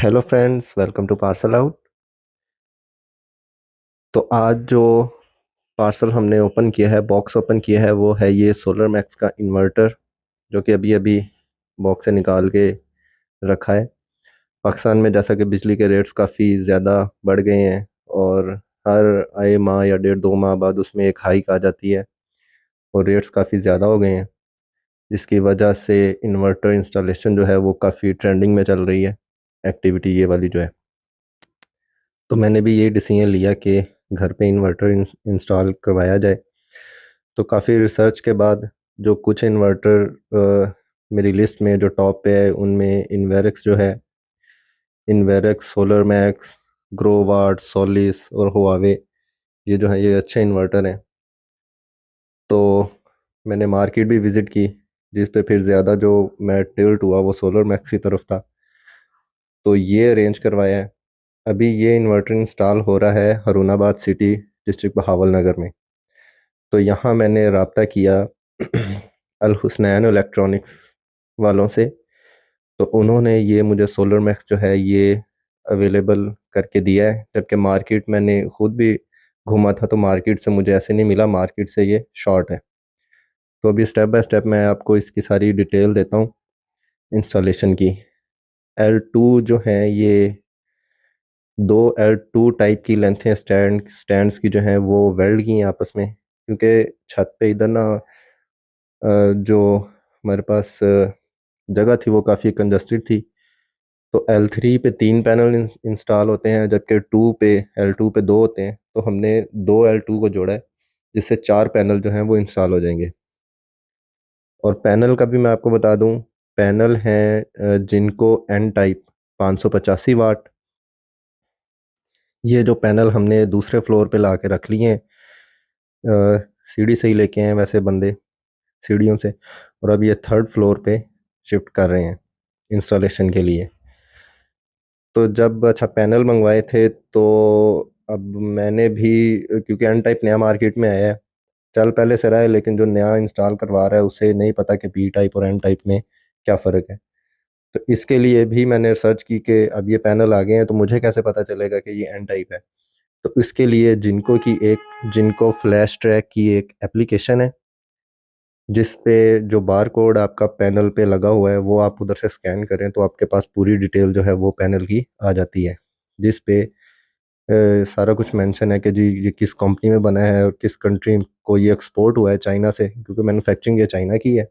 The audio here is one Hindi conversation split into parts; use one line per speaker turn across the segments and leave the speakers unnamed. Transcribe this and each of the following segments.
Hello friends, welcome to Parcel Out. तो आज जो पार्सल हमने ओपन किया है, बॉक्स ओपन किया है, वो है ये सोलर मैक्स का इन्वर्टर, जो कि अभी अभी बॉक्स से निकाल के रखा है। पाकिस्तान में जैसा कि बिजली के रेट्स काफ़ी ज़्यादा बढ़ गए हैं और हर आए माह या डेढ़ दो माह बाद उसमें एक हाइक आ जाती है और रेट्स काफ़ी ज़्यादा हो गए हैं, जिसकी वजह से इन्वर्टर इंस्टॉलेशन जो है वो काफ़ी ट्रेंडिंग में चल रही है, एक्टिविटी ये वाली जो है। तो मैंने भी ये डिसीजन लिया कि घर पे इन्वर्टर इंस्टॉल करवाया जाए। तो काफ़ी रिसर्च के बाद जो कुछ इन्वर्टर मेरी लिस्ट में जो टॉप पे है, उनमें इन्वेरिक्स जो है, इन्वेरिक्स, सोलर मैक्स, ग्रोवाट, सोलिस और हुआवे, ये जो है ये अच्छे इन्वर्टर हैं। तो मैंने मार्केट भी विज़िट की, जिस पे फिर ज़्यादा जो मैं टिल्ट हुआ वो सोलर मैक्स की तरफ था, तो ये अरेंज करवाया है। अभी ये इन्वर्टर इंस्टॉल हो रहा है हरूनाबाद सिटी, डिस्ट्रिक्ट बहावल नगर में। तो यहाँ मैंने रब्ता किया अल हुसनैन इलेक्ट्रॉनिक्स वालों से। तो उन्होंने ये मुझे सोलर मैक्स जो है ये अवेलेबल करके दिया है, जबकि मार्केट मैंने ख़ुद भी घूमा था तो मार्केट से मुझे ऐसे नहीं मिला, मार्केट से ये शॉर्ट है। तो अभी स्टेप बाय स्टेप मैं आपको इसकी सारी डिटेल देता हूँ इंस्टॉलेशन की। L2 जो है ये दो L2 टाइप की लेंथ है स्टैंड्स की, जो है वो वेल्ड की हैं आपस में, क्योंकि छत पे इधर ना जो हमारे पास जगह थी वो काफ़ी कंजस्टेड थी। तो L3 पे 3 पैनल इंस्टॉल होते हैं, जबकि L2 पे 2 होते हैं। तो हमने 2 L2 को जोड़ा है, जिससे 4 पैनल जो हैं वो इंस्टॉल हो जाएंगे। और पैनल का भी मैं आपको बता दूं, पैनल हैं जिनको N टाइप 585 वाट। ये जो पैनल हमने दूसरे फ्लोर पे ला के रख लिए हैं, सीढ़ी से ही लेके आए हैं वैसे बंदे, सीढ़ियों से, और अब ये थर्ड फ्लोर पे शिफ्ट कर रहे हैं इंस्टॉलेशन के लिए। तो जब अच्छा पैनल मंगवाए थे, तो अब मैंने भी, क्योंकि एन टाइप नया मार्केट में आया है, चल पहले से रहा है, लेकिन जो नया इंस्टॉल करवा रहा है उसे नहीं पता कि पी टाइप और एन टाइप में क्या फ़र्क है। तो इसके लिए भी मैंने सर्च की कि अब ये पैनल आ गए हैं तो मुझे कैसे पता चलेगा कि ये एन टाइप है। तो इसके लिए जिनको फ्लैश ट्रैक की एक एप्लीकेशन है, जिस पे जो बार कोड आपका पैनल पे लगा हुआ है वो आप उधर से स्कैन करें तो आपके पास पूरी डिटेल जो है वो पैनल की आ जाती है, जिस पे सारा कुछ मेंशन है कि जी ये किस कंपनी में बना है और किस कंट्री को ये एक्सपोर्ट हुआ है, चाइना से, क्योंकि मैन्युफैक्चरिंग ये चाइना की है,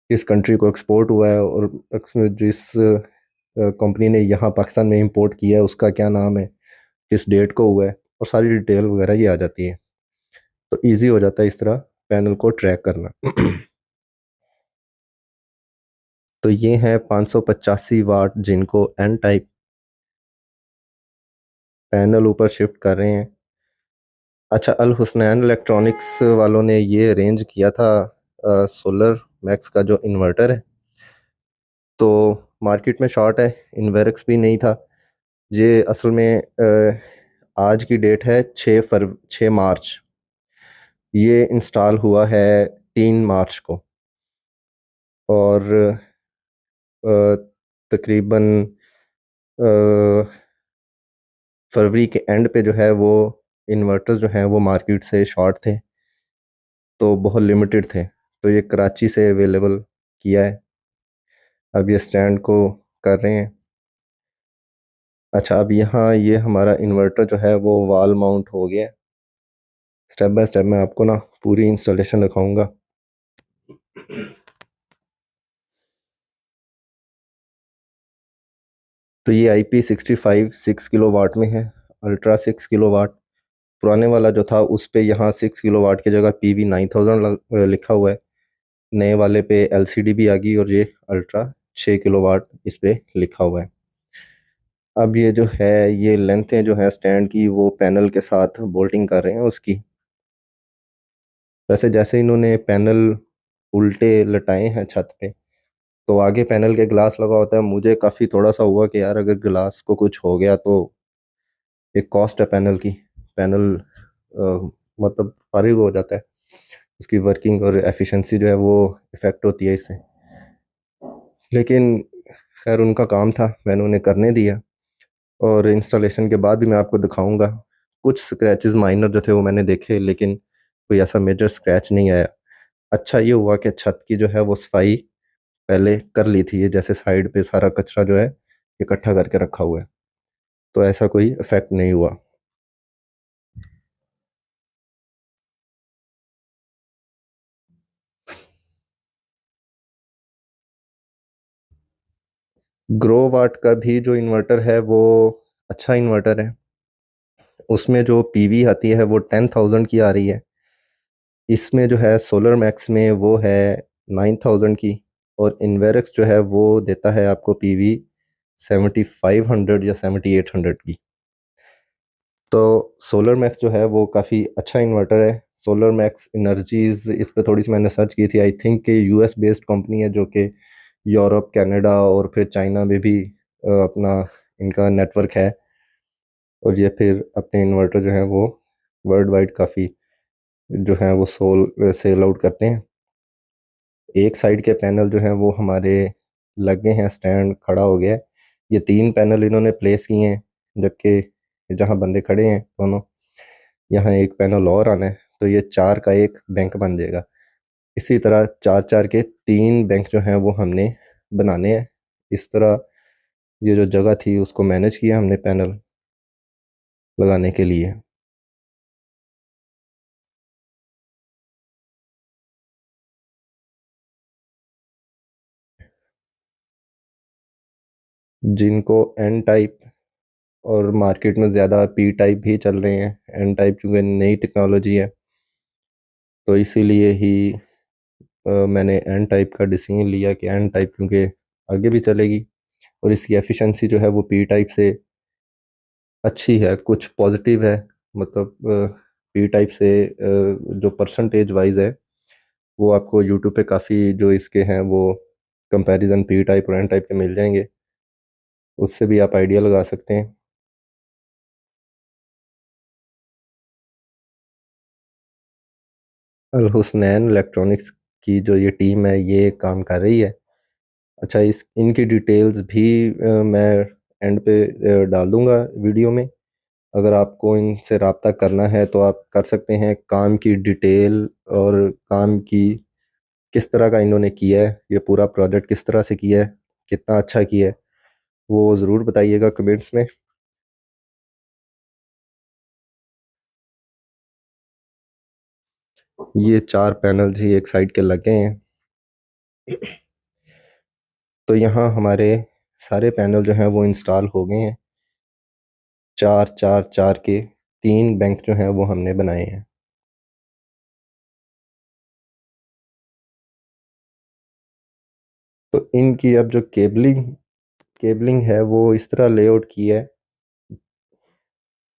किस कंट्री को एक्सपोर्ट हुआ है, और जिस कंपनी ने यहाँ पाकिस्तान में इंपोर्ट किया है उसका क्या नाम है, किस डेट को हुआ है, और सारी डिटेल वगैरह ये आ जाती है। तो ईजी हो जाता है इस तरह पैनल को ट्रैक करना। तो ये हैं 585 वाट जिनको एन टाइप पैनल ऊपर शिफ्ट कर रहे हैं। अच्छा, अल हुसनैन इलेक्ट्रॉनिक्स वालों ने ये अरेंज किया था सोलर मैक्स का जो इन्वर्टर है, तो मार्केट में शॉर्ट है, इन्वेरिक्स भी नहीं था। ये असल में आज की डेट है 6 मार्च, ये इंस्टॉल हुआ है 3 मार्च को, और अ, तकरीबन फरवरी के एंड पे जो है वो इन्वर्टर्स जो हैं वो मार्केट से शॉर्ट थे, तो बहुत लिमिटेड थे। तो ये कराची से अवेलेबल किया है, अब ये स्टैंड को कर रहे हैं। अच्छा, अब यहाँ ये हमारा इन्वर्टर जो है वो वॉल माउंट हो गया है। स्टेप बाय स्टेप मैं आपको ना पूरी इंस्टॉलेशन दिखाऊंगा। तो ये IP65 6 किलो वाट में है, अल्ट्रा 6 किलो वाट। पुराने वाला जो था उस पे यहाँ 6 किलो वाट की जगह PV9000 लिखा हुआ है। नए वाले पे LCD भी आ गई और ये अल्ट्रा 6 किलोवाट इस पे लिखा हुआ है। अब ये जो है ये लेंथें जो है स्टैंड की वो पैनल के साथ बोल्टिंग कर रहे हैं उसकी। वैसे जैसे इन्होंने पैनल उल्टे लटाए हैं छत पे, तो आगे पैनल के ग्लास लगा होता है, मुझे काफ़ी थोड़ा सा हुआ कि यार अगर ग्लास को कुछ हो गया तो एक कॉस्ट है पैनल की, पैनल मतलब फारिग हो जाता है, उसकी वर्किंग और एफिशिएंसी जो है वो इफ़ेक्ट होती है इससे। लेकिन खैर उनका काम था, मैंने उन्हें करने दिया। और इंस्टॉलेशन के बाद भी मैं आपको दिखाऊंगा। कुछ स्क्रैचेस माइनर जो थे वो मैंने देखे, लेकिन कोई ऐसा मेजर स्क्रैच नहीं आया। अच्छा ये हुआ कि छत की जो है वो सफाई पहले कर ली थी, ये जैसे साइड पे सारा कचरा जो है इकट्ठा करके रखा हुआ है, तो ऐसा कोई इफेक्ट नहीं हुआ। ग्रो वाट का भी जो इन्वर्टर है वो अच्छा इन्वर्टर है। उसमें जो पीवी आती है वो 10,000 की आ रही है। इसमें जो है सोलर मैक्स में वो है 9,000 की। और इन्वेरेक्स जो है वो देता है आपको पीवी 7,500 या 7,800 की। तो सोलर मैक्स जो है वो काफ़ी अच्छा इन्वर्टर है। सोलर मैक्स एनर्जीज, इस पे थोड़ी सी मैंने सर्च की थी, आई थिंक कि यूएस बेस्ड कंपनी है जो कि यूरोप, कनाडा और फिर चाइना में भी अपना इनका नेटवर्क है। और ये फिर अपने इन्वर्टर जो है वो वर्ल्ड वाइड काफ़ी जो है वो सेल आउट करते हैं। एक साइड के पैनल जो हैं वो हमारे लगे हैं, स्टैंड खड़ा हो गया है। ये 3 पैनल इन्होंने प्लेस किए हैं, जबकि जहाँ बंदे खड़े हैं दोनों, यहाँ एक पैनल और आना है, तो ये 4 का एक बैंक बन जाएगा। इसी तरह 4 4 के 3 बैंक जो हैं वो हमने बनाने हैं। इस तरह ये जो जगह थी उसको मैनेज किया हमने पैनल लगाने के लिए। जिनको एन टाइप, और मार्केट में ज़्यादा पी टाइप भी चल रहे हैं, एन टाइप चूँकि नई टेक्नोलॉजी है, तो इसीलिए ही मैंने एन टाइप का डिसीजन लिया कि एन टाइप क्योंकि आगे भी चलेगी और इसकी एफिशिएंसी जो है वो पी टाइप से अच्छी है। कुछ पॉजिटिव है, मतलब पी टाइप से जो परसेंटेज वाइज है वो आपको यूट्यूब पे काफ़ी जो इसके हैं वो कंपैरिजन पी टाइप और एन टाइप के मिल जाएंगे, उससे भी आप आइडिया लगा सकते हैं। अल हुसनैन इलेक्ट्रॉनिक्स की जो ये टीम है ये काम कर रही है। अच्छा, इस इनकी डिटेल्स भी मैं एंड पे डाल दूंगा वीडियो में। अगर आपको इनसे रब्ता करना है तो आप कर सकते हैं। काम की डिटेल और काम की किस तरह का इन्होंने किया है, ये पूरा प्रोजेक्ट किस तरह से किया है, कितना अच्छा किया है, वो ज़रूर बताइएगा कमेंट्स में। ये 4 पैनल ही एक साइड के लगे हैं। तो यहाँ हमारे सारे पैनल जो हैं वो इंस्टॉल हो गए हैं। 4 4 4 के 3 बैंक जो हैं वो हमने बनाए हैं। तो इनकी अब जो केबलिंग है वो इस तरह लेआउट की है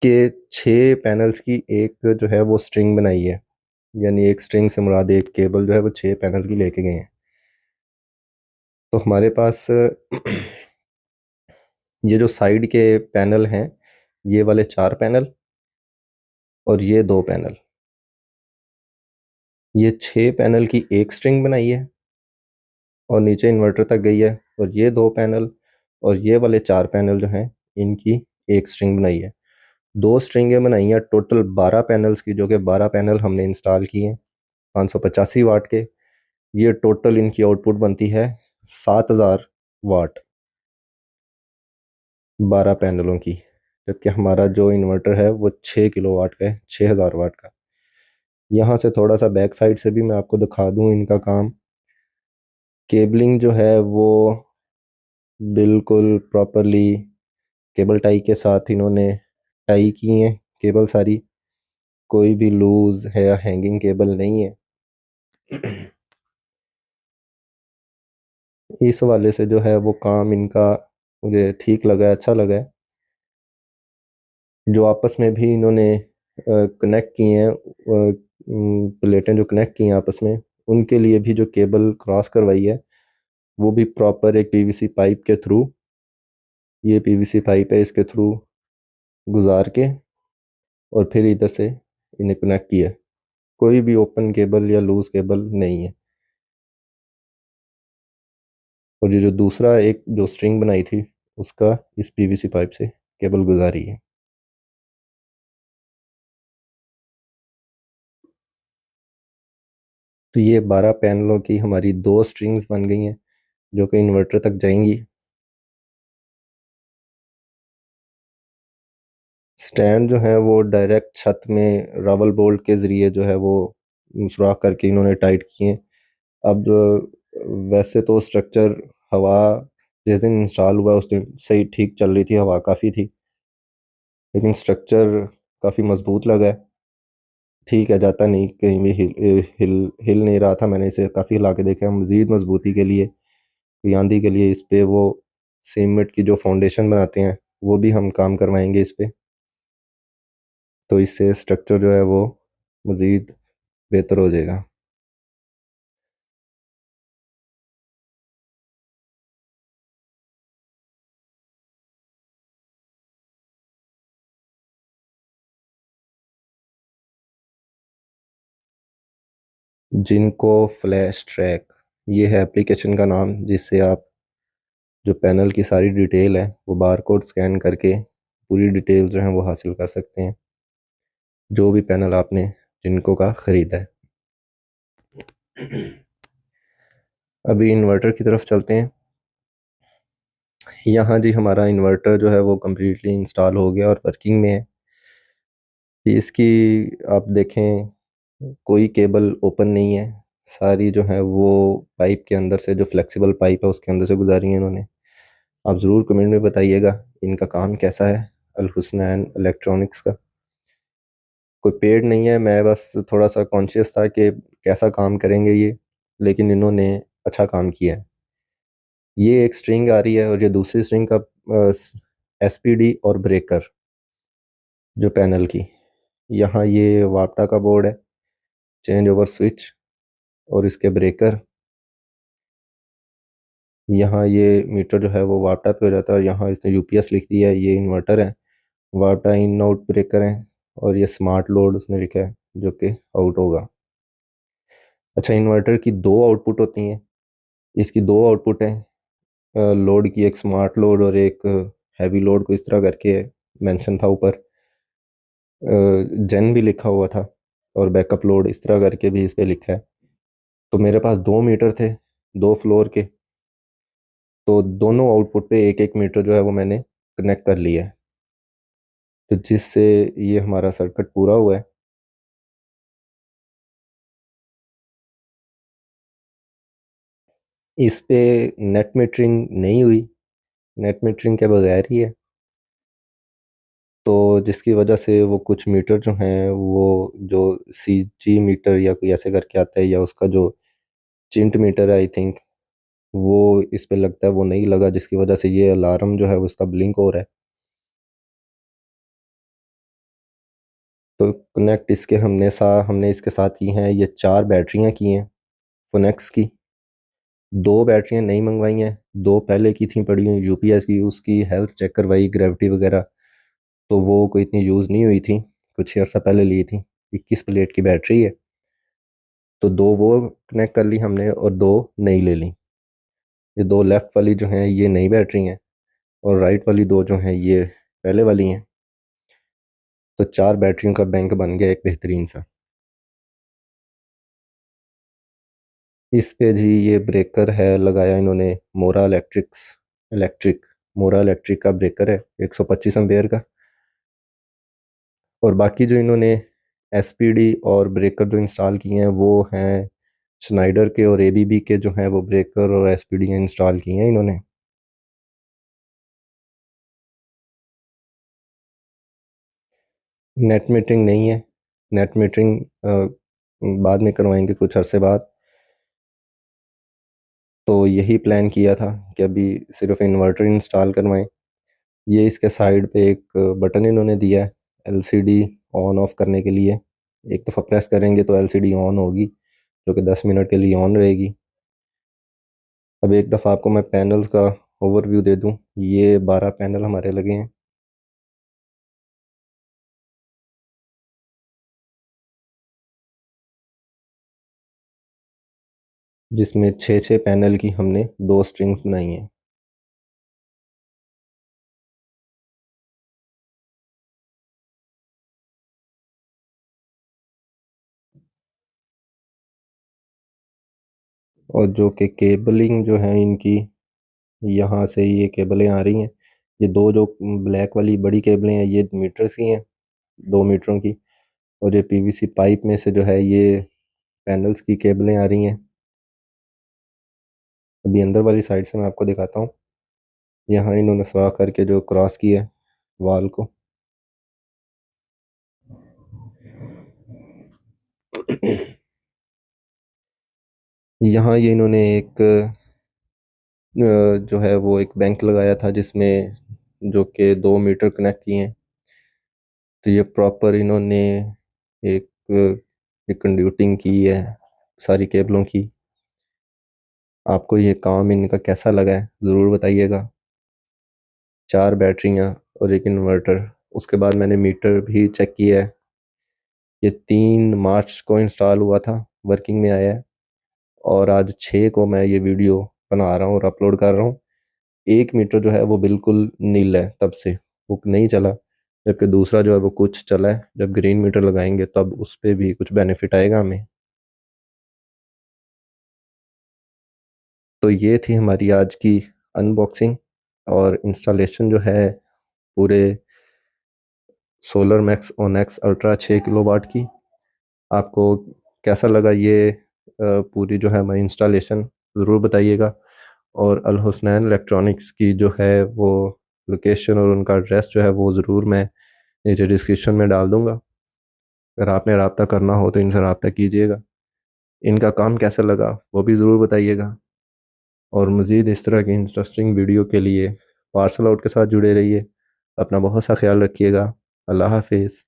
कि 6 पैनल्स की एक जो है वो स्ट्रिंग बनाई है। यानी एक स्ट्रिंग से मुराद एक केबल जो है वो 6 पैनल की लेके गए हैं। तो हमारे पास ये जो साइड के पैनल हैं, ये वाले 4 पैनल और ये 2 पैनल, ये 6 पैनल की एक स्ट्रिंग बनाई है और नीचे इन्वर्टर तक गई है। और ये 2 पैनल और ये वाले 4 पैनल जो हैं इनकी एक स्ट्रिंग बनाई है। 2 स्ट्रिंगें बनाई हैं टोटल 12 पैनल्स की, जो कि 12 पैनल हमने इंस्टॉल किए हैं 585 वाट के। ये टोटल इनकी आउटपुट बनती है 7,000 वाट 12 पैनलों की। जबकि हमारा जो इन्वर्टर है वो 6 किलोवाट का है, 6,000 वाट का। यहाँ से थोड़ा सा बैक साइड से भी मैं आपको दिखा दूँ इनका काम। केबलिंग जो है वो बिल्कुल प्रॉपरली केबल टाई के साथ इन्होंने टाई की है केबल सारी। कोई भी लूज है या हैंगिंग केबल नहीं है। इस वाले से जो है वो काम इनका मुझे ठीक लगा है, अच्छा लगा है। जो आपस में भी इन्होंने कनेक्ट किए हैं, प्लेटें जो कनेक्ट की हैं आपस में, उनके लिए भी जो केबल क्रॉस करवाई है वो भी प्रॉपर एक पीवीसी पाइप के थ्रू, ये पीवीसी पाइप है, इसके थ्रू गुजार के और फिर इधर से इन्हें कनेक्ट किया। कोई भी ओपन केबल या लूज केबल नहीं है। और ये जो दूसरा एक जो स्ट्रिंग बनाई थी उसका इस पीवीसी पाइप से केबल गुजारी है। तो ये 12 पैनलों की हमारी दो स्ट्रिंग्स बन गई हैं जो कि इन्वर्टर तक जाएंगी। स्टैंड जो है वो डायरेक्ट छत में रबल बोल्ट के ज़रिए जो है वो सुराख करके इन्होंने टाइट किए हैं। अब वैसे तो स्ट्रक्चर हवा जिस दिन इंस्टॉल हुआ उस दिन सही ठीक चल रही थी, हवा काफ़ी थी, लेकिन स्ट्रक्चर काफ़ी मजबूत लगा है। ठीक है, जाता नहीं कहीं भी हिल हिल नहीं रहा था। मैंने इसे काफ़ी हिला के देखा। मज़ीद मजबूती के लिए, आंधी के लिए इस पे वो सीमेंट की जो फाउंडेशन बनाते हैं वो भी हम काम करवाएंगे इस पे। तो इससे स्ट्रक्चर जो है वो मज़ीद बेहतर हो जाएगा। जिनको फ्लैश ट्रैक, ये है एप्लीकेशन का नाम, जिससे आप जो पैनल की सारी डिटेल है वो बार कोड स्कैन करके पूरी डिटेल जो है वो हासिल कर सकते हैं, जो भी पैनल आपने जिनको का ख़रीदा है। अभी इन्वर्टर की तरफ चलते हैं। यहाँ जी हमारा इन्वर्टर जो है वो कम्प्लीटली इंस्टॉल हो गया और वर्किंग में है। इसकी आप देखें कोई केबल ओपन नहीं है, सारी जो है वो पाइप के अंदर से, जो फ्लेक्सिबल पाइप है उसके अंदर से गुजारी है इन्होंने। आप ज़रूर कमेंट में बताइएगा इनका काम कैसा है, अल हुसनैन इलेक्ट्रॉनिक्स का। कोई पेड नहीं है, मैं बस थोड़ा सा कॉन्शियस था कि कैसा काम करेंगे ये, लेकिन इन्होंने अच्छा काम किया है। ये एक स्ट्रिंग आ रही है और ये दूसरी स्ट्रिंग का एसपीडी और ब्रेकर जो पैनल की। यहाँ ये वापटा का बोर्ड है, चेंज ओवर स्विच और इसके ब्रेकर। यहाँ ये मीटर जो है वो वापटा पे हो जाता है और यहाँ इसने यूपीएस लिख दिया है, ये इन्वर्टर है। वापटा इन आउट ब्रेकर है और ये स्मार्ट लोड उसने लिखा है जो कि आउट होगा। अच्छा, इन्वर्टर की दो आउटपुट होती हैं। इसकी दो आउटपुट हैं लोड की, एक स्मार्ट लोड और एक हैवी लोड, को इस तरह करके मेंशन था ऊपर। जेन भी लिखा हुआ था और बैकअप लोड इस तरह करके भी इस पे लिखा है। तो मेरे पास दो मीटर थे, दो फ्लोर के, तो दोनों आउटपुट पे एक एक मीटर जो है वो मैंने कनेक्ट कर लिया है, तो जिससे ये हमारा सर्किट पूरा हुआ है। इस पे नेट मीटरिंग नहीं हुई, नेट मीटरिंग के बगैर ही है। तो जिसकी वजह से वो कुछ मीटर जो हैं वो जो सी जी मीटर या कोई ऐसे करके आता है, या उसका जो चिंट मीटर है आई थिंक, वो इस पे लगता है, वो नहीं लगा, जिसकी वजह से ये अलार्म जो है वो इसका ब्लिंक हो रहा है। तो कनेक्ट इसके हमने इसके साथ की हैं, ये चार बैटरियां की हैं फोनेक्स की। दो बैटरियां नई मंगवाई हैं, दो पहले की थी पड़ी हुई यूपीएस की, उसकी हेल्थ चेक करवाई, ग्रेविटी वगैरह, तो वो कोई इतनी यूज़ नहीं हुई थी, कुछ अर्सा पहले ली थी। 21 प्लेट की बैटरी है, तो दो वो कनेक्ट कर ली हमने और दो नई ले ली। ये दो लेफ़्ट वाली जो हैं ये नई बैटरी हैं और राइट वाली दो जो हैं ये पहले वाली हैं। तो चार बैटरियों का बैंक बन गया एक बेहतरीन सा। इस पे जी ये ब्रेकर है लगाया इन्होंने, इलेक्ट्रिक मोरा इलेक्ट्रिक का ब्रेकर है 125 एम्पेयर का। और बाकी जो इन्होंने एसपीडी और ब्रेकर जो इंस्टॉल किए हैं वो हैं स्नाइडर के, और एबीबी के जो हैं वो ब्रेकर और एसपीडी इंस्टॉल किए हैं इन्होंने। नेट मीटरिंग नहीं है, नेट मीटरिंग बाद में करवाएंगे कुछ अरसे बाद। तो यही प्लान किया था कि अभी सिर्फ इन्वर्टर इंस्टॉल करवाएं। ये इसके साइड पे एक बटन इन्होंने दिया है एलसीडी ऑन ऑफ करने के लिए। एक दफ़ा प्रेस करेंगे तो एलसीडी ऑन होगी, जो कि 10 मिनट के लिए ऑन रहेगी। अब एक दफ़ा आपको मैं पैनल्स का ओवरव्यू दे दूं। ये 12 पैनल हमारे लगे हैं। जिसमें 6 पैनल की हमने 2 स्ट्रिंग्स बनाई हैं। और जो कि केबलिंग जो है इनकी, यहाँ से ये केबलें आ रही हैं। ये दो जो ब्लैक वाली बड़ी केबलें हैं ये मीटर्स की हैं, 2 मीटरों की। और ये पीवीसी पाइप में से जो है ये पैनल्स की केबलें आ रही हैं। अभी अंदर वाली साइड से मैं आपको दिखाता हूँ। यहाँ इन्होंने सुराख करके जो क्रॉस किया है वाल को। यहाँ ये इन्होंने एक जो है वो एक बैंक लगाया था जिसमें जो कि 2 मीटर कनेक्ट किए हैं। तो ये प्रॉपर इन्होंने एक एक कंड्यूटिंग की है सारी केबलों की। आपको ये काम इनका कैसा लगा है ज़रूर बताइएगा। 4 बैटरियाँ और एक इन्वर्टर। उसके बाद मैंने मीटर भी चेक किया है। ये 3 मार्च को इंस्टॉल हुआ था, वर्किंग में आया है। और आज 6 को मैं ये वीडियो बना रहा हूँ और अपलोड कर रहा हूँ। 1 मीटर जो है वो बिल्कुल नील है, तब से वो नहीं चला। जबकि दूसरा जो है वो कुछ चला है। जब ग्रीन मीटर लगाएंगे तब उस पर भी कुछ बेनिफिट आएगा हमें। तो ये थी हमारी आज की अनबॉक्सिंग और इंस्टॉलेशन जो है पूरे सोलर मैक्स ओनेक्स अल्ट्रा 6 किलोवाट की। आपको कैसा लगा ये पूरी जो है हमारी इंस्टॉलेशन ज़रूर बताइएगा। और अल हुसनैन इलेक्ट्रॉनिक्स की जो है वो लोकेशन और उनका एड्रेस जो है वो ज़रूर मैं नीचे डिस्क्रिप्शन में डाल दूँगा। अगर आपने रब्ता करना हो तो इनसे रब्ता कीजिएगा। इनका काम कैसा लगा वो भी ज़रूर बताइएगा। और मज़ीद इस तरह की इंटरेस्टिंग वीडियो के लिए पार्सल आउट के साथ जुड़े रहिए। अपना बहुत सा ख्याल रखिएगा। अल्लाह हाफिज़।